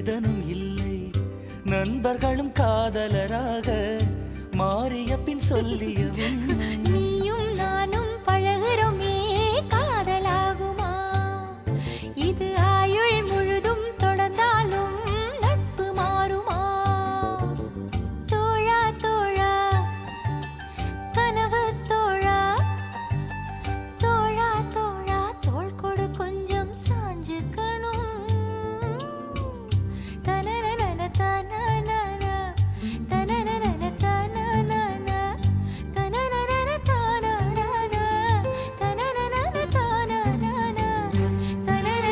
மனிதனும் இல்லை. நண்பர்களும் காதலராக மாறிய பின் சொல்லிய உண்மை. நீயும் நானும் பழகுறோமே காதலாகுமா? இது ஆயுள் முழுதும் தொடர்ந்தாலும் நட்பு மாறுமா? தோழா தோழா கனவு தோழா, தோழா தோழா தோள் கொடு கொஞ்சம் சாஞ்சுக்கணும். தனனனன தனனன தனனனன தனனன தனனனன தனனன தனனனன தனனன தனனனன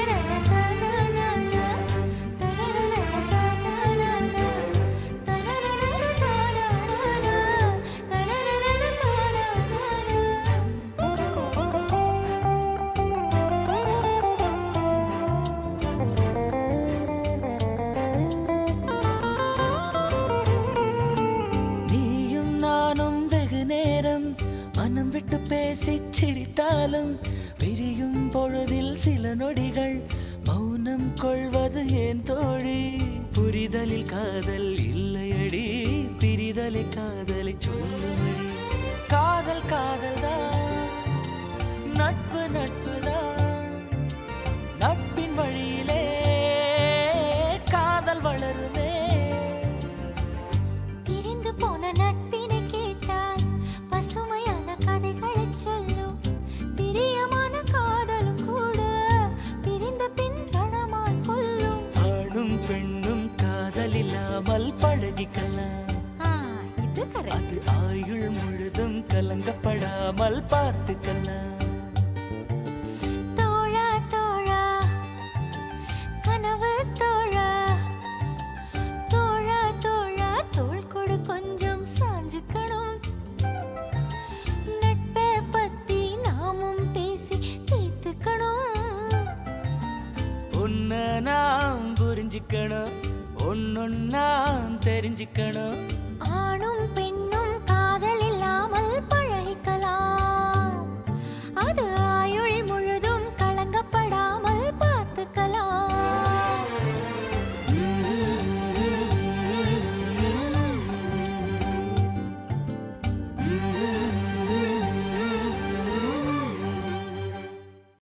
தனனன தனனன தனனனன நீயும் நானும் வெகு நேரம் மனம் விட்டு பேசி சிரித்தாலும் பிரியும் பொழுதில் சில நொடிகள் மௌனம் கொள்வது ஏன் தோழி? புரிதலில் காதல் இல்லையடி, பிரிதலை காதலை சொல்லுமடி. காதல் காதல்தான், நட்பு நட்புதான், நட்பின் வழியிலே காதல் வளருமே. பிரிந்து போன நட்பினை கேட்டால் பசுமையான கதைகளை சொல்லும். பிரியமான காதலும் கூட பிரிந்த பின் ரணமாய் கொல்லும். ஆணும் பெண்ணும் காதல் இல்லாமல் பழகிக்கலாம். இது கரெக்ட். அது ஆயுள் முழுதும் கலங்கப்படாமல் பார்த்துக்கலாம். தோழா தோழா கனவு தோழா, தோழா தோழா தோள் கொடு கொஞ்சம் சாஞ்சுக்கணும். நட்பை பத்தி நாமும் பேசி தீர்த்துக்கணும். உன்னை நாம் புரிஞ்சுக்கணும், ஒன்னொன்னா தெரிஞ்சுக்கணும். ஆணும் பெண்